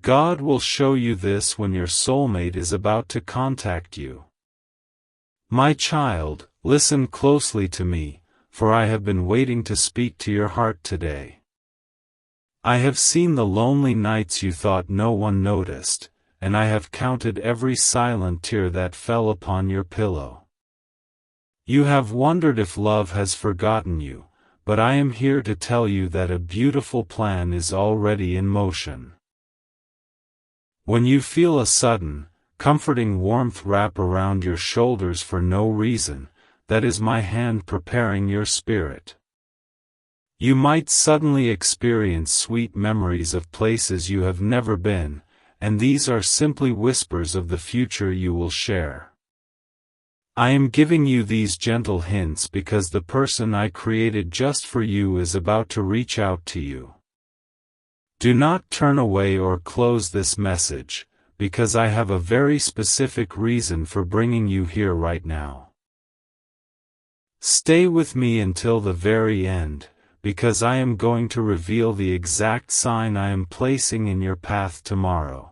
God will show you this when your soulmate is about to contact you. My child, listen closely to me, for I have been waiting to speak to your heart today. I have seen the lonely nights you thought no one noticed, and I have counted every silent tear that fell upon your pillow. You have wondered if love has forgotten you, but I am here to tell you that a beautiful plan is already in motion. When you feel a sudden, comforting warmth wrap around your shoulders for no reason, that is my hand preparing your spirit. You might suddenly experience sweet memories of places you have never been, and these are simply whispers of the future you will share. I am giving you these gentle hints because the person I created just for you is about to reach out to you. Do not turn away or close this message, because I have a very specific reason for bringing you here right now. Stay with me until the very end, because I am going to reveal the exact sign I am placing in your path tomorrow.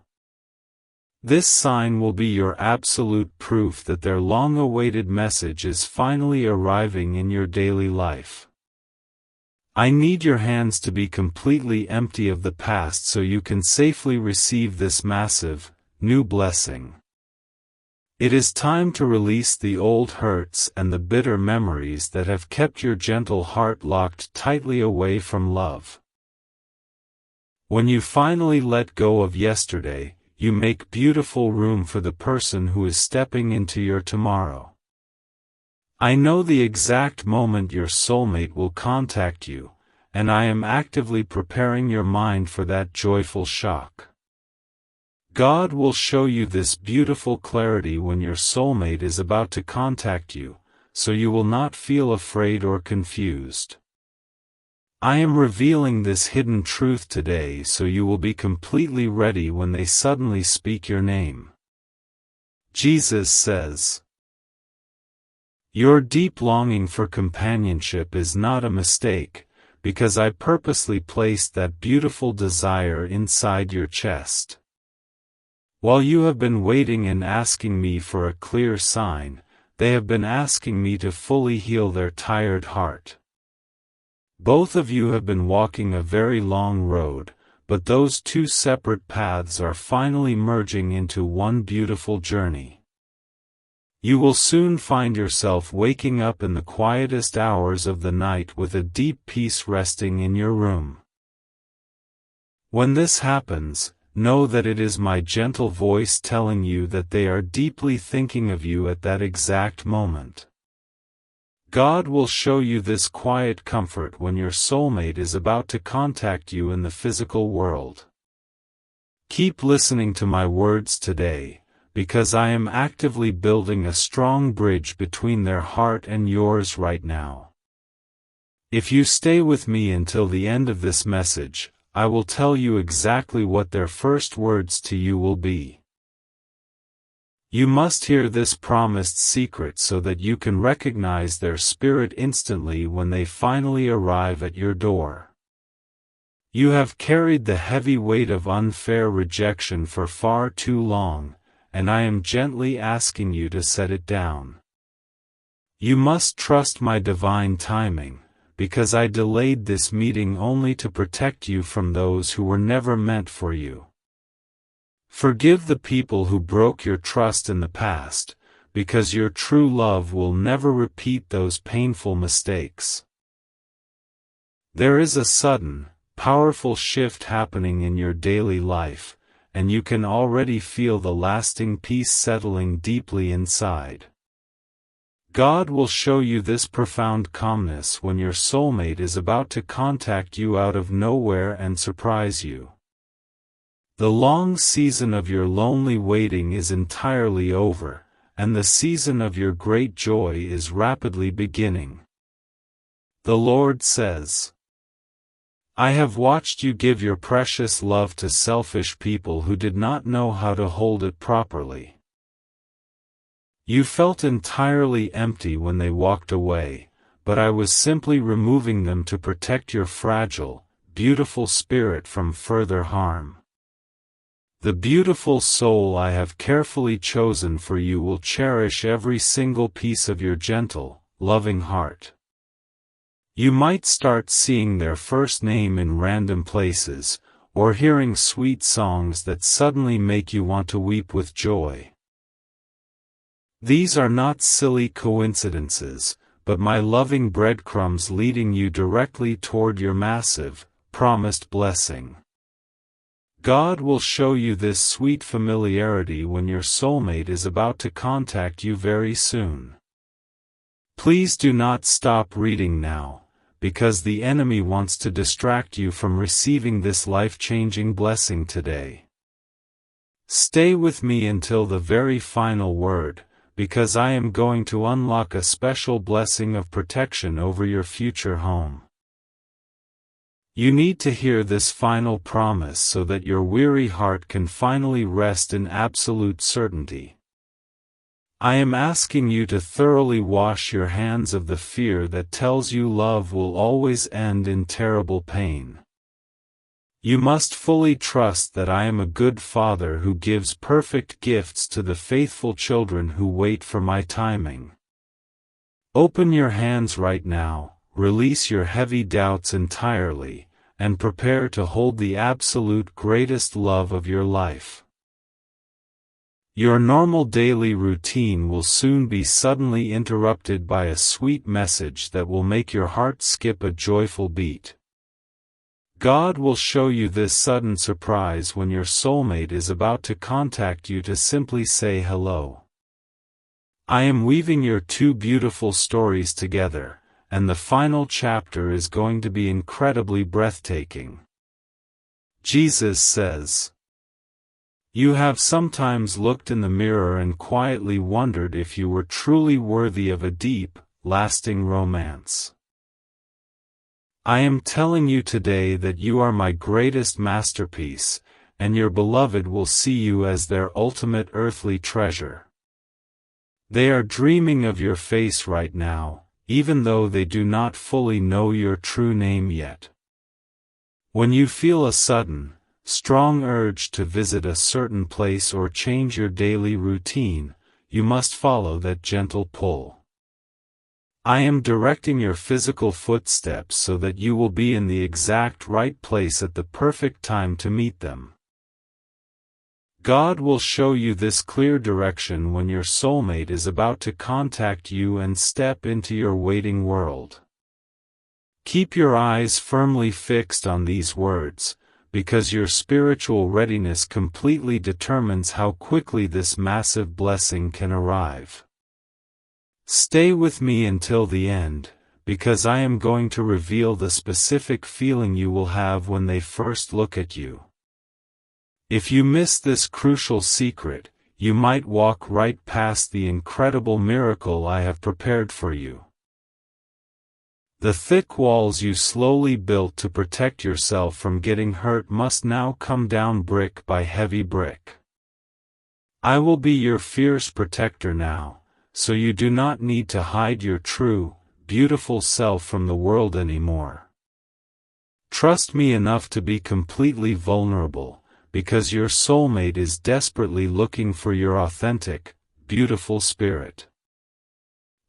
This sign will be your absolute proof that their long-awaited message is finally arriving in your daily life. I need your hands to be completely empty of the past so you can safely receive this massive, new blessing. It is time to release the old hurts and the bitter memories that have kept your gentle heart locked tightly away from love. When you finally let go of yesterday, you make beautiful room for the person who is stepping into your tomorrow. I know the exact moment your soulmate will contact you, and I am actively preparing your mind for that joyful shock. God will show you this beautiful clarity when your soulmate is about to contact you, so you will not feel afraid or confused. I am revealing this hidden truth today so you will be completely ready when they suddenly speak your name. Jesus says, "Your deep longing for companionship is not a mistake, because I purposely placed that beautiful desire inside your chest. While you have been waiting and asking me for a clear sign, they have been asking me to fully heal their tired heart. Both of you have been walking a very long road, but those two separate paths are finally merging into one beautiful journey. You will soon find yourself waking up in the quietest hours of the night with a deep peace resting in your room. When this happens, know that it is my gentle voice telling you that they are deeply thinking of you at that exact moment. God will show you this quiet comfort when your soulmate is about to contact you in the physical world. Keep listening to my words today, because I am actively building a strong bridge between their heart and yours right now. If you stay with me until the end of this message, I will tell you exactly what their first words to you will be. You must hear this promised secret so that you can recognize their spirit instantly when they finally arrive at your door. You have carried the heavy weight of unfair rejection for far too long, and I am gently asking you to set it down. You must trust my divine timing, because I delayed this meeting only to protect you from those who were never meant for you. Forgive the people who broke your trust in the past, because your true love will never repeat those painful mistakes. There is a sudden, powerful shift happening in your daily life, and you can already feel the lasting peace settling deeply inside. God will show you this profound calmness when your soulmate is about to contact you out of nowhere and surprise you. The long season of your lonely waiting is entirely over, and the season of your great joy is rapidly beginning. The Lord says, I have watched you give your precious love to selfish people who did not know how to hold it properly. You felt entirely empty when they walked away, but I was simply removing them to protect your fragile, beautiful spirit from further harm. The beautiful soul I have carefully chosen for you will cherish every single piece of your gentle, loving heart. You might start seeing their first name in random places, or hearing sweet songs that suddenly make you want to weep with joy. These are not silly coincidences, but my loving breadcrumbs leading you directly toward your massive, promised blessing. God will show you this sweet familiarity when your soulmate is about to contact you very soon. Please do not stop reading now, because the enemy wants to distract you from receiving this life-changing blessing today. Stay with me until the very final word, because I am going to unlock a special blessing of protection over your future home. You need to hear this final promise so that your weary heart can finally rest in absolute certainty. I am asking you to thoroughly wash your hands of the fear that tells you love will always end in terrible pain. You must fully trust that I am a good father who gives perfect gifts to the faithful children who wait for my timing. Open your hands right now, release your heavy doubts entirely, and prepare to hold the absolute greatest love of your life. Your normal daily routine will soon be suddenly interrupted by a sweet message that will make your heart skip a joyful beat. God will show you this sudden surprise when your soulmate is about to contact you to simply say hello. I am weaving your two beautiful stories together, and the final chapter is going to be incredibly breathtaking. Jesus says, "You have sometimes looked in the mirror and quietly wondered if you were truly worthy of a deep, lasting romance. I am telling you today that you are my greatest masterpiece, and your beloved will see you as their ultimate earthly treasure. They are dreaming of your face right now, even though they do not fully know your true name yet. When you feel a sudden, strong urge to visit a certain place or change your daily routine, you must follow that gentle pull. I am directing your physical footsteps so that you will be in the exact right place at the perfect time to meet them. God will show you this clear direction when your soulmate is about to contact you and step into your waiting world. Keep your eyes firmly fixed on these words, because your spiritual readiness completely determines how quickly this massive blessing can arrive. Stay with me until the end, because I am going to reveal the specific feeling you will have when they first look at you. If you miss this crucial secret, you might walk right past the incredible miracle I have prepared for you. The thick walls you slowly built to protect yourself from getting hurt must now come down brick by heavy brick. I will be your fierce protector now, so you do not need to hide your true, beautiful self from the world anymore. Trust me enough to be completely vulnerable, because your soulmate is desperately looking for your authentic, beautiful spirit.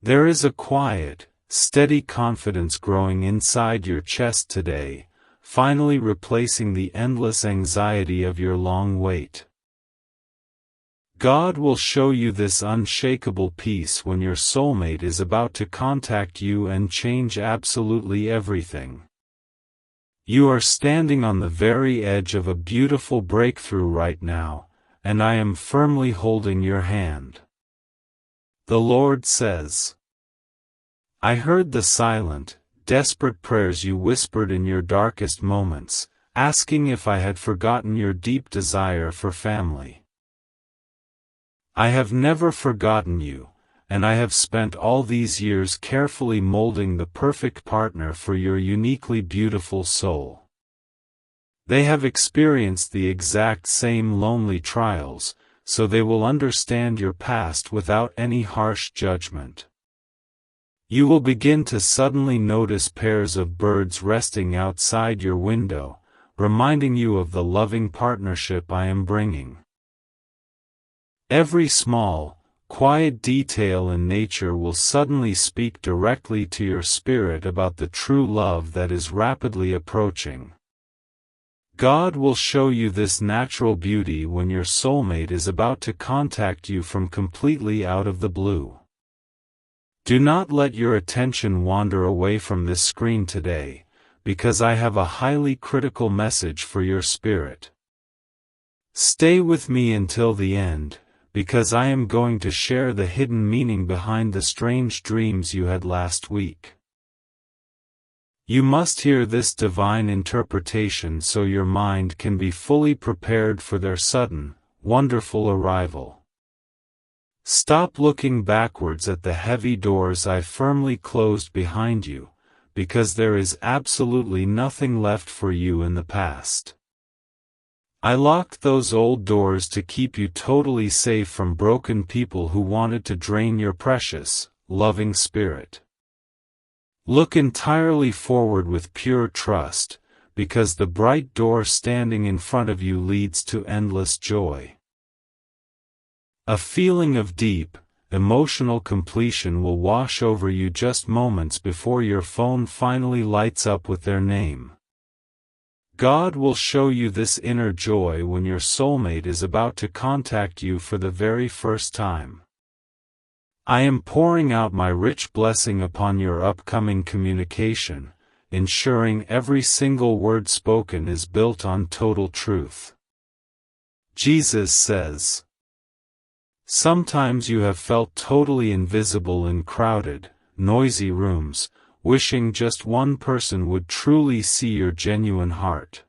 There is a quiet, steady confidence growing inside your chest today, finally replacing the endless anxiety of your long wait. God will show you this unshakable peace when your soulmate is about to contact you and change absolutely everything. You are standing on the very edge of a beautiful breakthrough right now, and I am firmly holding your hand. The Lord says, I heard the silent, desperate prayers you whispered in your darkest moments, asking if I had forgotten your deep desire for family. I have never forgotten you, and I have spent all these years carefully molding the perfect partner for your uniquely beautiful soul. They have experienced the exact same lonely trials, so they will understand your past without any harsh judgment. You will begin to suddenly notice pairs of birds resting outside your window, reminding you of the loving partnership I am bringing. Every small, quiet detail in nature will suddenly speak directly to your spirit about the true love that is rapidly approaching. God will show you this natural beauty when your soulmate is about to contact you from completely out of the blue. Do not let your attention wander away from this screen today, because I have a highly critical message for your spirit. Stay with me until the end, because I am going to share the hidden meaning behind the strange dreams you had last week. You must hear this divine interpretation so your mind can be fully prepared for their sudden, wonderful arrival. Stop looking backwards at the heavy doors I firmly closed behind you, because there is absolutely nothing left for you in the past. I locked those old doors to keep you totally safe from broken people who wanted to drain your precious, loving spirit. Look entirely forward with pure trust, because the bright door standing in front of you leads to endless joy. A feeling of deep, emotional completion will wash over you just moments before your phone finally lights up with their name. God will show you this inner joy when your soulmate is about to contact you for the very first time. I am pouring out my rich blessing upon your upcoming communication, ensuring every single word spoken is built on total truth. Jesus says, "Sometimes you have felt totally invisible in crowded, noisy rooms, wishing just one person would truly see your genuine heart.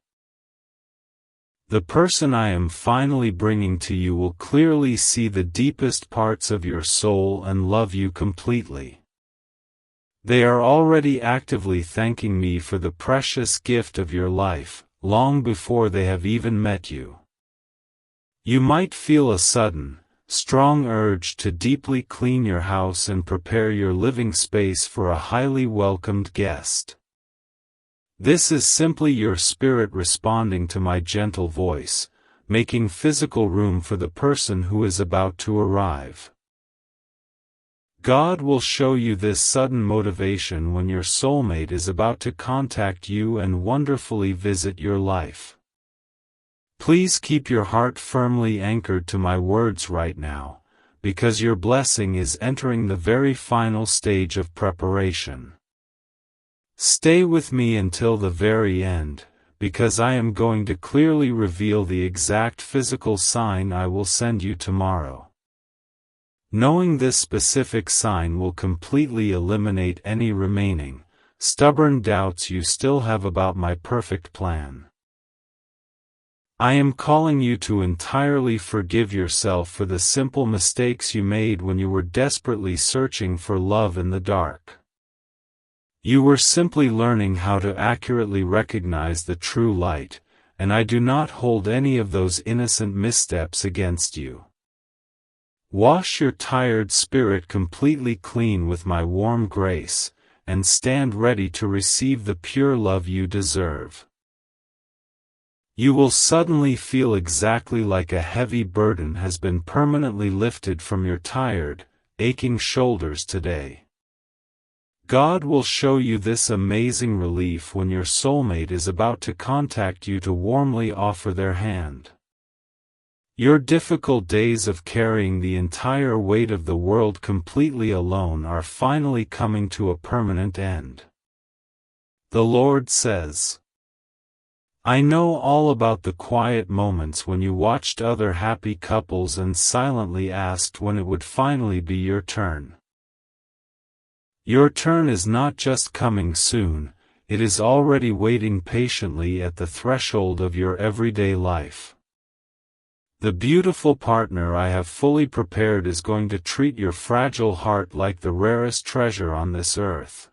The person I am finally bringing to you will clearly see the deepest parts of your soul and love you completely. They are already actively thanking me for the precious gift of your life, long before they have even met you. You might feel a sudden, strong urge to deeply clean your house and prepare your living space for a highly welcomed guest. This is simply your spirit responding to my gentle voice, making physical room for the person who is about to arrive. God will show you this sudden motivation when your soulmate is about to contact you and wonderfully visit your life. Please keep your heart firmly anchored to my words right now, because your blessing is entering the very final stage of preparation. Stay with me until the very end, because I am going to clearly reveal the exact physical sign I will send you tomorrow. Knowing this specific sign will completely eliminate any remaining, stubborn doubts you still have about my perfect plan. I am calling you to entirely forgive yourself for the simple mistakes you made when you were desperately searching for love in the dark. You were simply learning how to accurately recognize the true light, and I do not hold any of those innocent missteps against you. Wash your tired spirit completely clean with my warm grace, and stand ready to receive the pure love you deserve. You will suddenly feel exactly like a heavy burden has been permanently lifted from your tired, aching shoulders today. God will show you this amazing relief when your soulmate is about to contact you to warmly offer their hand. Your difficult days of carrying the entire weight of the world completely alone are finally coming to a permanent end. The Lord says, I know all about the quiet moments when you watched other happy couples and silently asked when it would finally be your turn. Your turn is not just coming soon, it is already waiting patiently at the threshold of your everyday life. The beautiful partner I have fully prepared is going to treat your fragile heart like the rarest treasure on this earth.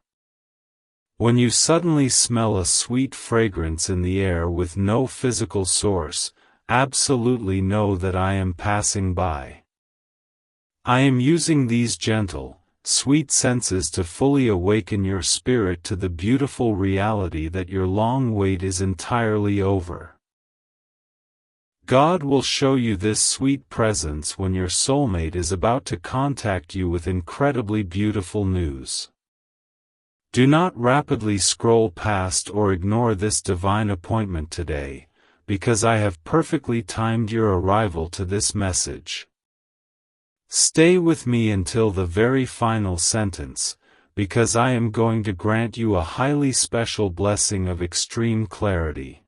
When you suddenly smell a sweet fragrance in the air with no physical source, absolutely know that I am passing by. I am using these gentle, sweet senses to fully awaken your spirit to the beautiful reality that your long wait is entirely over. God will show you this sweet presence when your soulmate is about to contact you with incredibly beautiful news. Do not rapidly scroll past or ignore this divine appointment today, because I have perfectly timed your arrival to this message. Stay with me until the very final sentence, because I am going to grant you a highly special blessing of extreme clarity.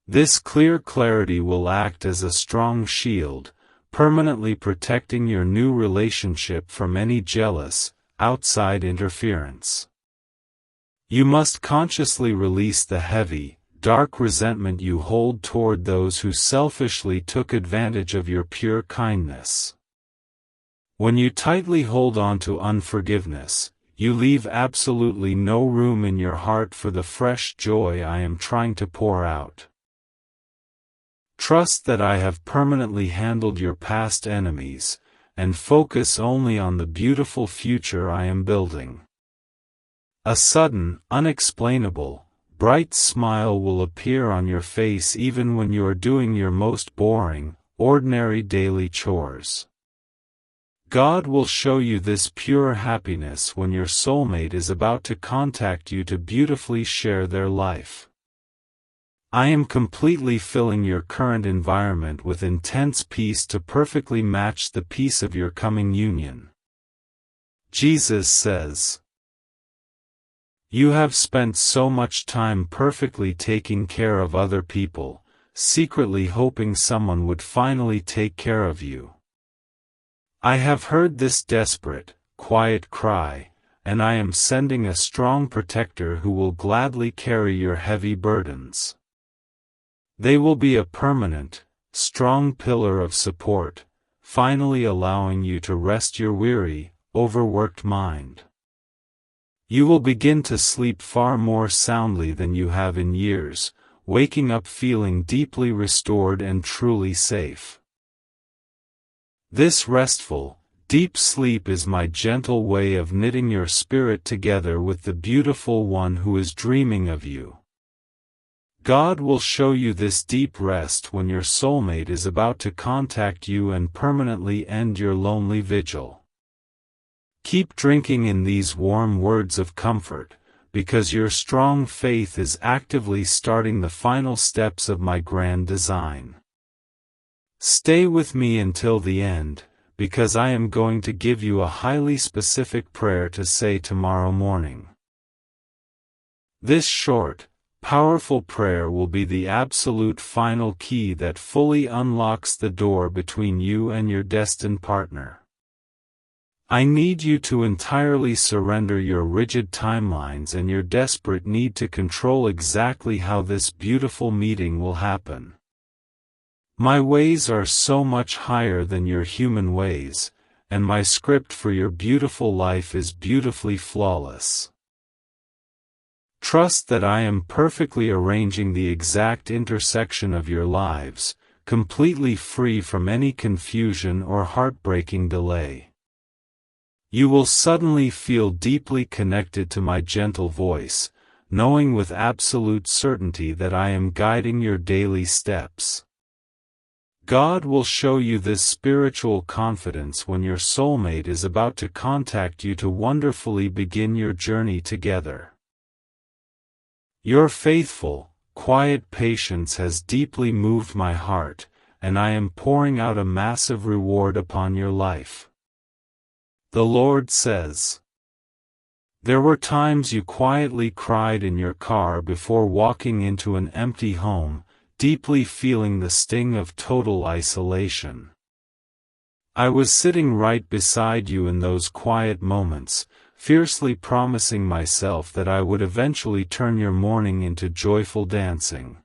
This clear clarity will act as a strong shield, permanently protecting your new relationship from any jealous, outside interference. You must consciously release the heavy, dark resentment you hold toward those who selfishly took advantage of your pure kindness. When you tightly hold on to unforgiveness, you leave absolutely no room in your heart for the fresh joy I am trying to pour out. Trust that I have permanently handled your past enemies, and focus only on the beautiful future I am building. A sudden, unexplainable, bright smile will appear on your face even when you are doing your most boring, ordinary daily chores. God will show you this pure happiness when your soulmate is about to contact you to beautifully share their life. I am completely filling your current environment with intense peace to perfectly match the peace of your coming union. Jesus says, "You have spent so much time perfectly taking care of other people, secretly hoping someone would finally take care of you. I have heard this desperate, quiet cry, and I am sending a strong protector who will gladly carry your heavy burdens. They will be a permanent, strong pillar of support, finally allowing you to rest your weary, overworked mind. You will begin to sleep far more soundly than you have in years, waking up feeling deeply restored and truly safe. This restful, deep sleep is my gentle way of knitting your spirit together with the beautiful one who is dreaming of you. God will show you this deep rest when your soulmate is about to contact you and permanently end your lonely vigil. Keep drinking in these warm words of comfort, because your strong faith is actively starting the final steps of my grand design. Stay with me until the end, because I am going to give you a highly specific prayer to say tomorrow morning. This short, powerful prayer will be the absolute final key that fully unlocks the door between you and your destined partner. I need you to entirely surrender your rigid timelines and your desperate need to control exactly how this beautiful meeting will happen. My ways are so much higher than your human ways, and my script for your beautiful life is beautifully flawless. Trust that I am perfectly arranging the exact intersection of your lives, completely free from any confusion or heartbreaking delay. You will suddenly feel deeply connected to my gentle voice, knowing with absolute certainty that I am guiding your daily steps. God will show you this spiritual confidence when your soulmate is about to contact you to wonderfully begin your journey together. Your faithful, quiet patience has deeply moved my heart, and I am pouring out a massive reward upon your life. The Lord says, there were times you quietly cried in your car before walking into an empty home, deeply feeling the sting of total isolation. I was sitting right beside you in those quiet moments, fiercely promising myself that I would eventually turn your mourning into joyful dancing.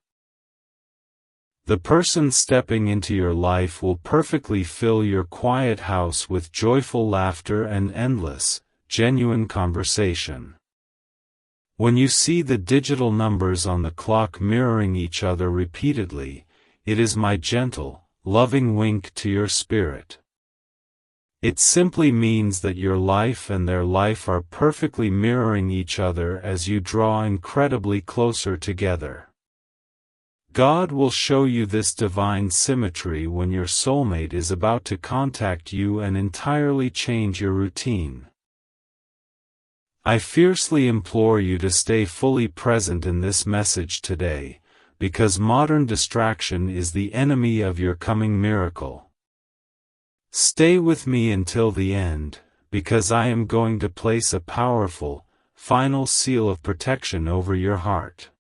The person stepping into your life will perfectly fill your quiet house with joyful laughter and endless, genuine conversation. When you see the digital numbers on the clock mirroring each other repeatedly, it is my gentle, loving wink to your spirit. It simply means that your life and their life are perfectly mirroring each other as you draw incredibly closer together. God will show you this divine symmetry when your soulmate is about to contact you and entirely change your routine. I fiercely implore you to stay fully present in this message today, because modern distraction is the enemy of your coming miracle. Stay with me until the end, because I am going to place a powerful, final seal of protection over your heart.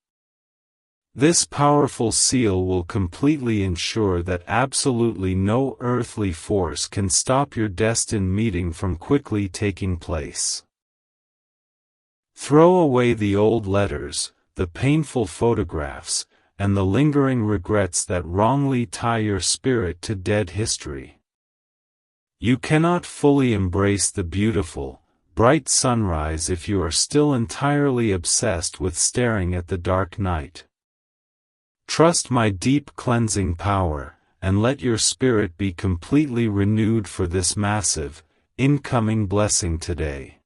This powerful seal will completely ensure that absolutely no earthly force can stop your destined meeting from quickly taking place. Throw away the old letters, the painful photographs, and the lingering regrets that wrongly tie your spirit to dead history. You cannot fully embrace the beautiful, bright sunrise if you are still entirely obsessed with staring at the dark night. Trust my deep cleansing power, and let your spirit be completely renewed for this massive, incoming blessing today.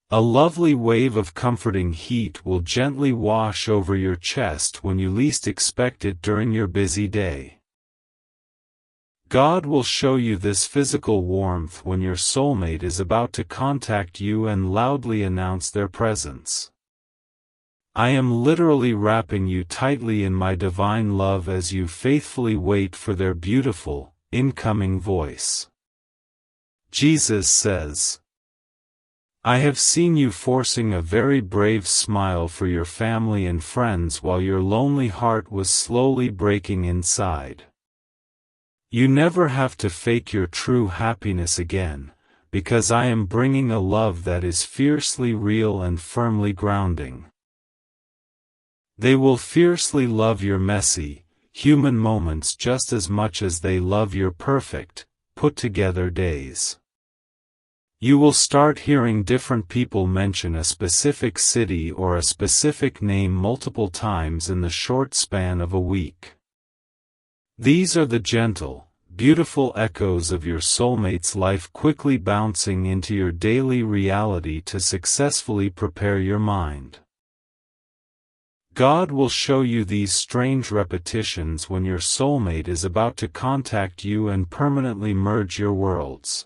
A lovely wave of comforting heat will gently wash over your chest when you least expect it during your busy day. God will show you this physical warmth when your soulmate is about to contact you and loudly announce their presence. I am literally wrapping you tightly in my divine love as you faithfully wait for their beautiful, incoming voice. Jesus says, I have seen you forcing a very brave smile for your family and friends while your lonely heart was slowly breaking inside. You never have to fake your true happiness again, because I am bringing a love that is fiercely real and firmly grounding. They will fiercely love your messy, human moments just as much as they love your perfect, put-together days. You will start hearing different people mention a specific city or a specific name multiple times in the short span of a week. These are the gentle, beautiful echoes of your soulmate's life quickly bouncing into your daily reality to successfully prepare your mind. God will show you these strange repetitions when your soulmate is about to contact you and permanently merge your worlds.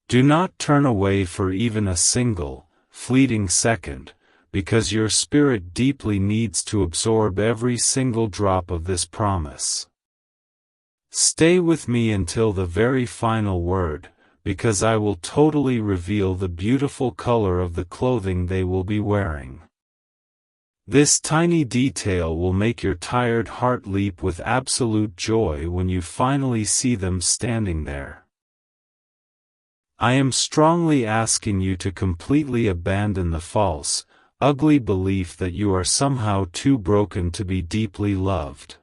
Do not turn away for even a single, fleeting second, because your spirit deeply needs to absorb every single drop of this promise. Stay with me until the very final word, because I will totally reveal the beautiful color of the clothing they will be wearing. This tiny detail will make your tired heart leap with absolute joy when you finally see them standing there. I am strongly asking you to completely abandon the false, ugly belief that you are somehow too broken to be deeply loved.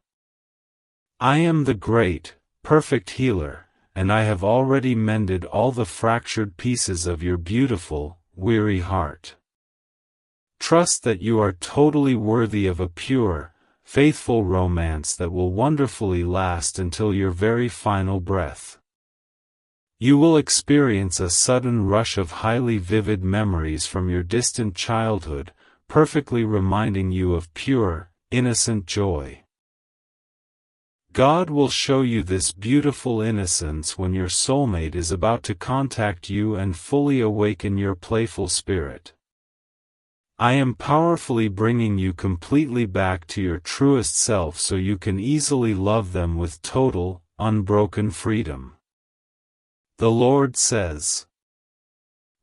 I am the great, perfect healer, and I have already mended all the fractured pieces of your beautiful, weary heart. Trust that you are totally worthy of a pure, faithful romance that will wonderfully last until your very final breath. You will experience a sudden rush of highly vivid memories from your distant childhood, perfectly reminding you of pure, innocent joy. God will show you this beautiful innocence when your soulmate is about to contact you and fully awaken your playful spirit. I am powerfully bringing you completely back to your truest self so you can easily love them with total, unbroken freedom. The Lord says,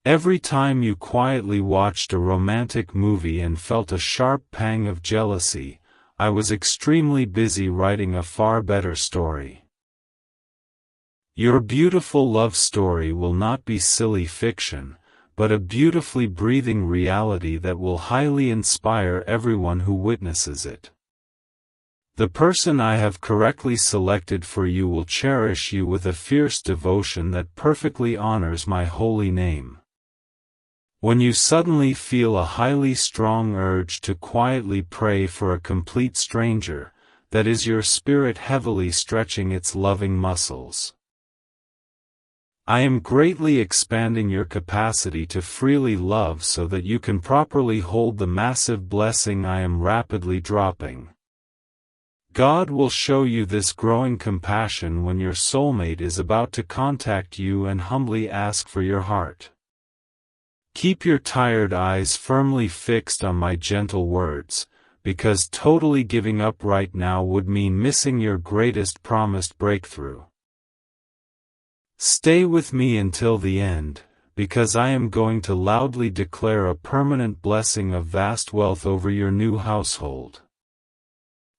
every time you quietly watched a romantic movie and felt a sharp pang of jealousy, I was extremely busy writing a far better story. Your beautiful love story will not be silly fiction, but a beautifully breathing reality that will highly inspire everyone who witnesses it. The person I have correctly selected for you will cherish you with a fierce devotion that perfectly honors my holy name. When you suddenly feel a highly strong urge to quietly pray for a complete stranger, that is your spirit heavily stretching its loving muscles. I am greatly expanding your capacity to freely love so that you can properly hold the massive blessing I am rapidly dropping. God will show you this growing compassion when your soulmate is about to contact you and humbly ask for your heart. Keep your tired eyes firmly fixed on my gentle words, because totally giving up right now would mean missing your greatest promised breakthrough. Stay with me until the end, because I am going to loudly declare a permanent blessing of vast wealth over your new household.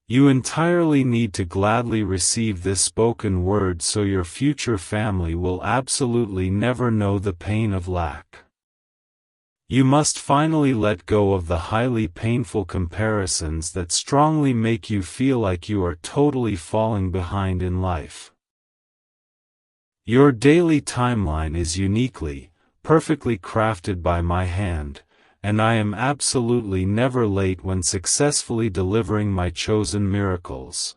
You entirely need to gladly receive this spoken word so your future family will absolutely never know the pain of lack. You must finally let go of the highly painful comparisons that strongly make you feel like you are totally falling behind in life. Your daily timeline is uniquely, perfectly crafted by my hand, and I am absolutely never late when successfully delivering my chosen miracles.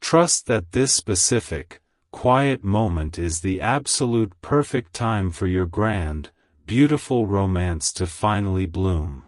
Trust that this specific, quiet moment is the absolute perfect time for your grand, beautiful romance to finally bloom.